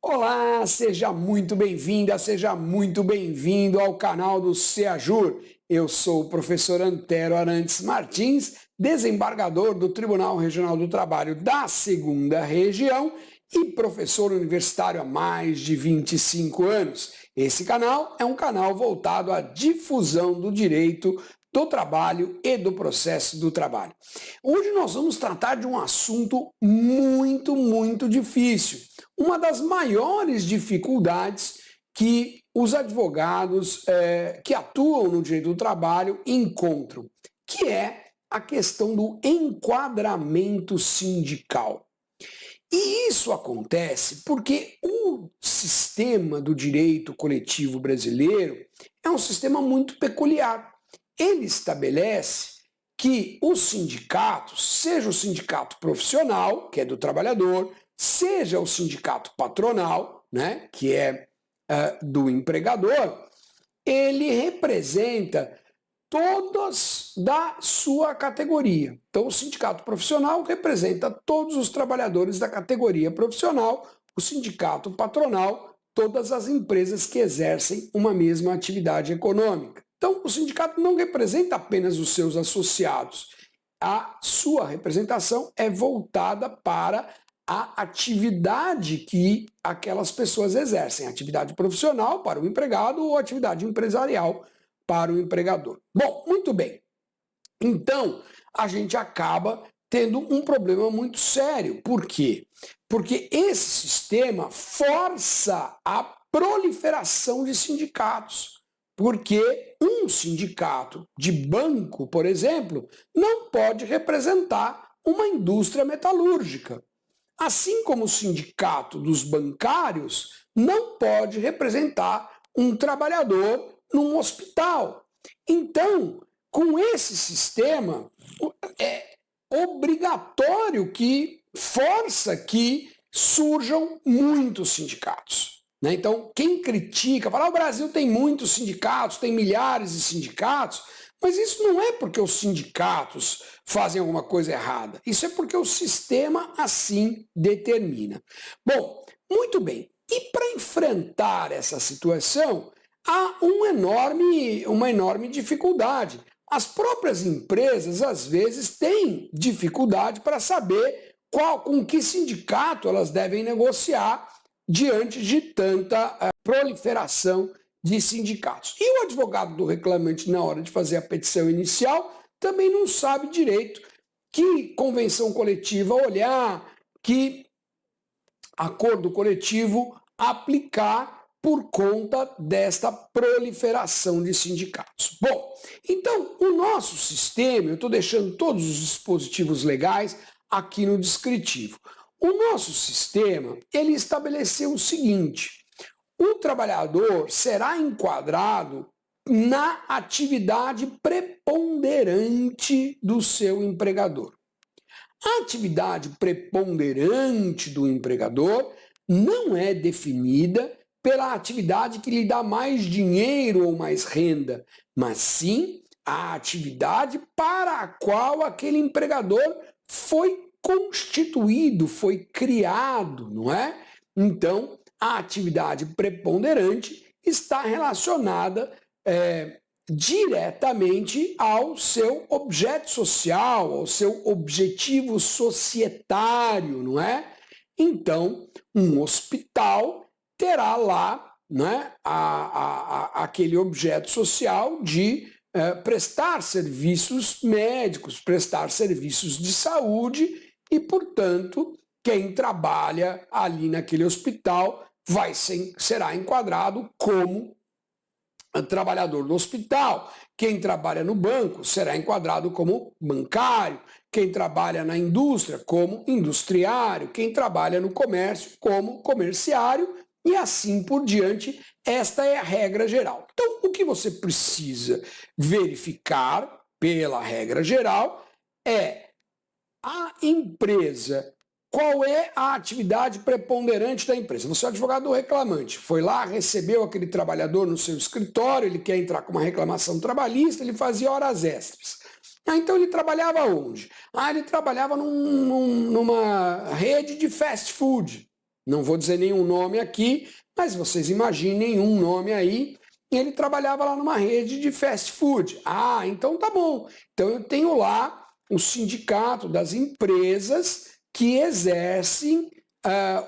Olá, seja muito bem-vinda, seja muito bem-vindo ao canal do CEAJUR. Eu sou o professor Antero Arantes Martins, desembargador do Tribunal Regional do Trabalho da Segunda Região e professor universitário há mais de 25 anos. Esse canal é um canal voltado à difusão do direito do trabalho e do processo do trabalho. Hoje nós vamos tratar de um assunto muito difícil. Uma das maiores dificuldades que os advogados que atuam no direito do trabalho encontram, que é a questão do enquadramento sindical. E isso acontece porque o sistema do direito coletivo brasileiro é um sistema muito peculiar. Ele estabelece que os sindicatos, seja o sindicato profissional, que é do trabalhador, seja o sindicato patronal, né, que é do empregador, ele representa todas da sua categoria. Então, o sindicato profissional representa todos os trabalhadores da categoria profissional, o sindicato patronal, todas as empresas que exercem uma mesma atividade econômica. Então, o sindicato não representa apenas os seus associados. A sua representação é voltada para a atividade que aquelas pessoas exercem, atividade profissional para o empregado ou atividade empresarial para o empregador. Bom, muito bem. Então, a gente acaba tendo um problema muito sério. Por quê? Porque esse sistema força a proliferação de sindicatos. Porque um sindicato de banco, por exemplo, não pode representar uma indústria metalúrgica. Assim como o sindicato dos bancários não pode representar um trabalhador num hospital. Então, com esse sistema, é obrigatório que força que surjam muitos sindicatos. Né? Então, quem critica, fala, o Brasil tem muitos sindicatos, tem milhares de sindicatos, mas isso não é porque os sindicatos fazem alguma coisa errada. Isso é porque o sistema assim determina. Bom, muito bem. E para enfrentar essa situação, há uma enorme dificuldade. As próprias empresas, às vezes, têm dificuldade para saber com que sindicato elas devem negociar diante de tanta proliferação de sindicatos. E o advogado do reclamante, na hora de fazer a petição inicial, também não sabe direito que convenção coletiva olhar, que acordo coletivo aplicar por conta desta proliferação de sindicatos. Bom, então o nosso sistema, eu estou deixando todos os dispositivos legais aqui no descritivo. O nosso sistema, ele estabeleceu o seguinte: o trabalhador será enquadrado na atividade preponderante do seu empregador. A atividade preponderante do empregador não é definida pela atividade que lhe dá mais dinheiro ou mais renda, mas sim a atividade para a qual aquele empregador foi constituído, foi criado, não é? Então, a atividade preponderante está relacionada diretamente ao seu objeto social, ao seu objetivo societário, não é? Então, um hospital terá lá, né, aquele objeto social de prestar serviços médicos, prestar serviços de saúde e, portanto, quem trabalha ali naquele hospital será enquadrado como trabalhador do hospital. Quem trabalha no banco será enquadrado como bancário. Quem trabalha na indústria como industriário. Quem trabalha no comércio como comerciário e assim por diante. Esta é a regra geral. Então, o que você precisa verificar pela regra geral é a empresa. Qual é a atividade preponderante da empresa? Você é advogado reclamante, foi lá, recebeu aquele trabalhador no seu escritório, ele quer entrar com uma reclamação trabalhista, ele fazia horas extras. Então ele trabalhava onde? Ele trabalhava numa rede de fast food. Não vou dizer nenhum nome aqui, mas vocês imaginem um nome aí. Ele trabalhava lá numa rede de fast food. Ah, então tá bom. Então eu tenho lá o sindicato das empresas que exercem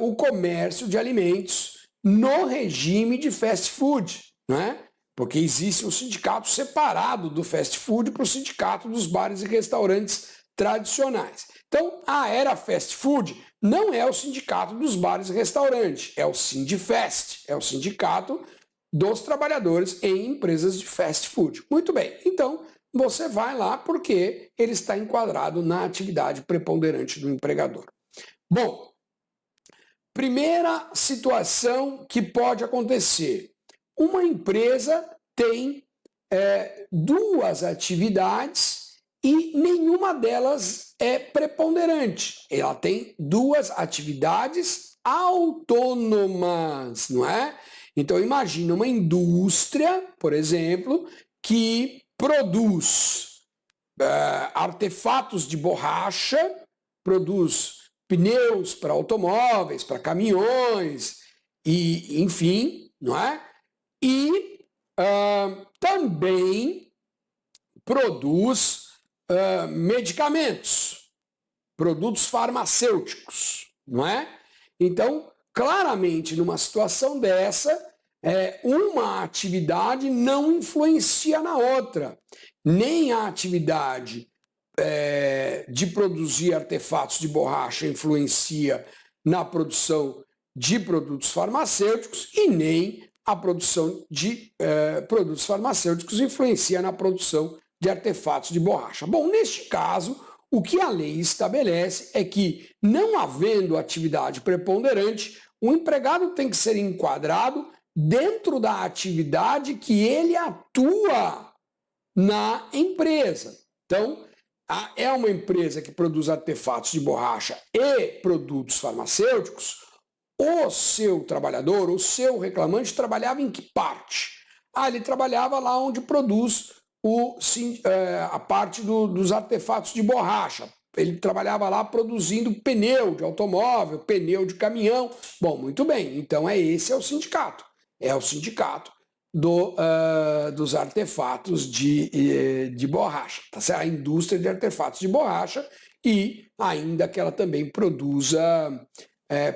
o comércio de alimentos no regime de fast food, né? Porque existe um sindicato separado do fast food para o sindicato dos bares e restaurantes tradicionais. Então, a Era Fast Food não é o sindicato dos bares e restaurantes, é o Sindifest, é o sindicato dos trabalhadores em empresas de fast food. Muito bem, então você vai lá porque ele está enquadrado na atividade preponderante do empregador. Bom, primeira situação que pode acontecer. Uma empresa tem duas atividades e nenhuma delas é preponderante. Ela tem duas atividades autônomas, não é? Então imagina uma indústria, por exemplo, que produz artefatos de borracha, produz pneus para automóveis, para caminhões, e enfim, não é? E também produz medicamentos, produtos farmacêuticos, não é? Então, claramente, numa situação dessa, uma atividade não influencia na outra. Nem a atividade de produzir artefatos de borracha influencia na produção de produtos farmacêuticos e nem a produção de produtos farmacêuticos influencia na produção de artefatos de borracha. Bom, neste caso, o que a lei estabelece é que, não havendo atividade preponderante, o empregado tem que ser enquadrado dentro da atividade que ele atua na empresa. Então, é uma empresa que produz artefatos de borracha e produtos farmacêuticos, o seu trabalhador, o seu reclamante, trabalhava em que parte? Ele trabalhava lá onde produz a parte dos artefatos de borracha. Ele trabalhava lá produzindo pneu de automóvel, pneu de caminhão. Bom, muito bem, então esse é o sindicato. É o sindicato dos artefatos de borracha. Tá certo? A indústria de artefatos de borracha e ainda que ela também produza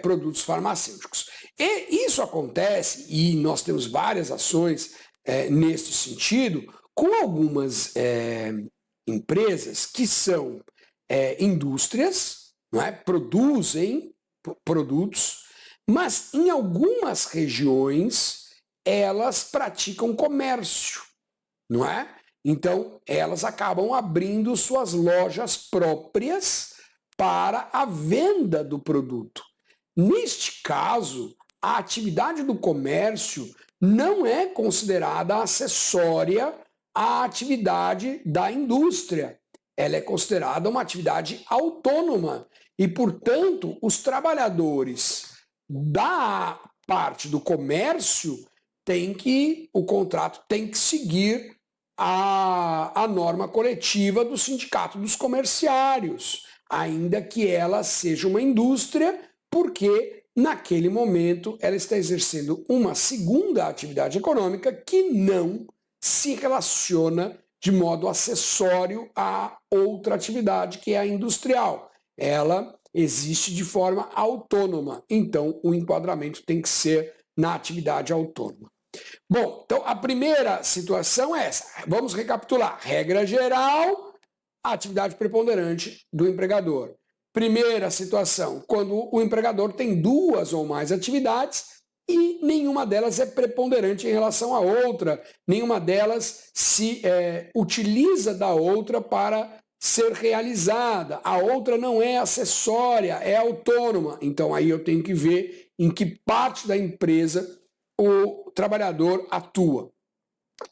produtos farmacêuticos. E isso acontece, e nós temos várias ações neste sentido, com algumas empresas que são indústrias, não é? Produzem produtos, mas em algumas regiões elas praticam comércio, não é? Então elas acabam abrindo suas lojas próprias para a venda do produto. Neste caso, a atividade do comércio não é considerada acessória à atividade da indústria. Ela é considerada uma atividade autônoma e, portanto, os trabalhadores da parte do comércio o contrato tem que seguir a norma coletiva do Sindicato dos Comerciários, ainda que ela seja uma indústria, porque naquele momento ela está exercendo uma segunda atividade econômica que não se relaciona de modo acessório a outra atividade que é a industrial. Ela existe de forma autônoma, então o enquadramento tem que ser na atividade autônoma. Bom, então a primeira situação é essa. Vamos recapitular. Regra geral, a atividade preponderante do empregador. Primeira situação, quando o empregador tem duas ou mais atividades e nenhuma delas é preponderante em relação à outra, nenhuma delas se utiliza da outra para ser realizada. A outra não é acessória, é autônoma. Então aí eu tenho que ver em que parte da empresa o trabalhador atua.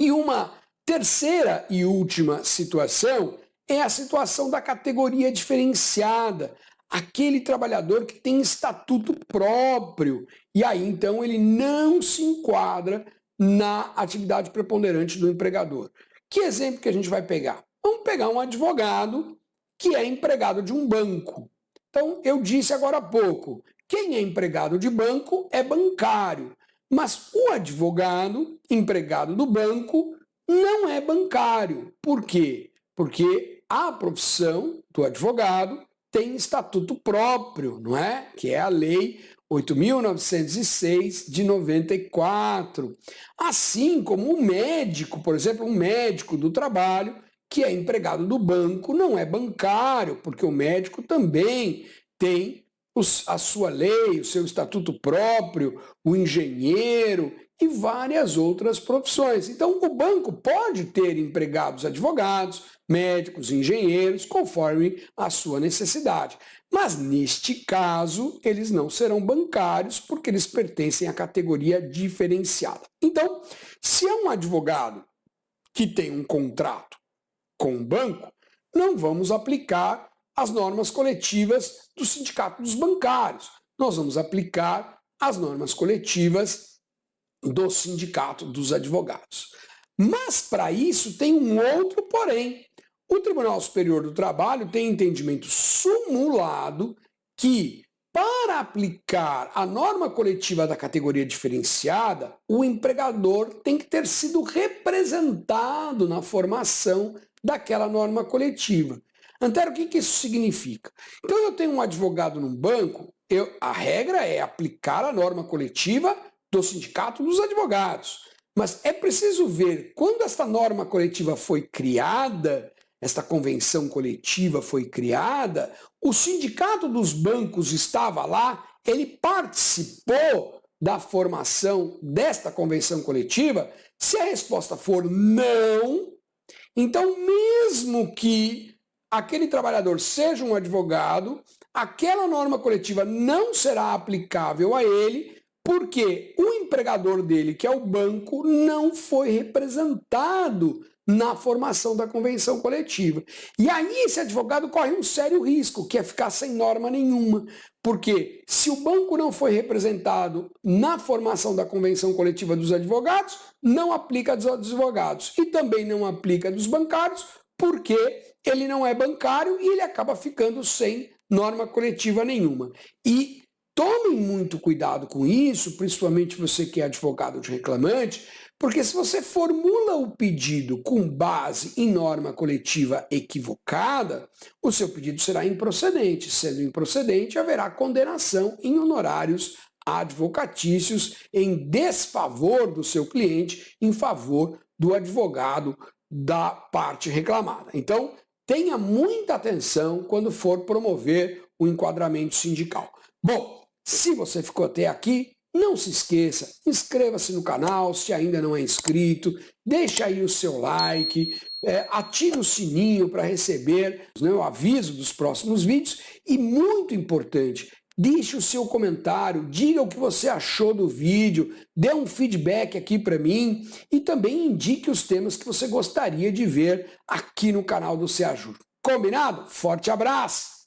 E uma terceira e última situação é a situação da categoria diferenciada, aquele trabalhador que tem estatuto próprio, e aí então ele não se enquadra na atividade preponderante do empregador. Que exemplo que a gente vai pegar? Vamos pegar um advogado que é empregado de um banco. Então, eu disse agora há pouco quem é empregado de banco é bancário, mas o advogado, empregado do banco, não é bancário. Por quê? Porque a profissão do advogado tem estatuto próprio, não é? Que é a Lei 8.906 de 94. Assim como o médico, por exemplo, um médico do trabalho, que é empregado do banco, não é bancário, porque o médico também tem a sua lei, o seu estatuto próprio, o engenheiro e várias outras profissões. Então, o banco pode ter empregados advogados, médicos, engenheiros, conforme a sua necessidade. Mas, neste caso, eles não serão bancários porque eles pertencem à categoria diferenciada. Então, se é um advogado que tem um contrato com o banco, não vamos aplicar as normas coletivas do Sindicato dos Bancários. Nós vamos aplicar as normas coletivas do Sindicato dos Advogados. Mas, para isso, tem um outro porém. O Tribunal Superior do Trabalho tem entendimento sumulado que, para aplicar a norma coletiva da categoria diferenciada, o empregador tem que ter sido representado na formação daquela norma coletiva. Antero, o que isso significa? Então, eu tenho um advogado num banco, a regra é aplicar a norma coletiva do Sindicato dos Advogados. Mas é preciso ver, quando esta norma coletiva foi criada, esta convenção coletiva foi criada, o Sindicato dos Bancos estava lá, ele participou da formação desta convenção coletiva? Se a resposta for não, então mesmo que aquele trabalhador seja um advogado, aquela norma coletiva não será aplicável a ele, porque o empregador dele, que é o banco, não foi representado na formação da convenção coletiva. E aí esse advogado corre um sério risco, que é ficar sem norma nenhuma. Porque se o banco não foi representado na formação da convenção coletiva dos advogados, não aplica dos advogados. E também não aplica dos bancários, porque ele não é bancário e ele acaba ficando sem norma coletiva nenhuma. E tomem muito cuidado com isso, principalmente você que é advogado de reclamante, porque se você formula o pedido com base em norma coletiva equivocada, o seu pedido será improcedente. Sendo improcedente, haverá condenação em honorários advocatícios em desfavor do seu cliente, em favor do advogado da parte reclamada. Então, tenha muita atenção quando for promover o enquadramento sindical. Bom, se você ficou até aqui, não se esqueça, inscreva-se no canal se ainda não é inscrito, deixa aí o seu like, ative o sininho para receber o aviso dos próximos vídeos e, muito importante, deixe o seu comentário, diga o que você achou do vídeo, dê um feedback aqui para mim e também indique os temas que você gostaria de ver aqui no canal do SEAJUR. Combinado? Forte abraço!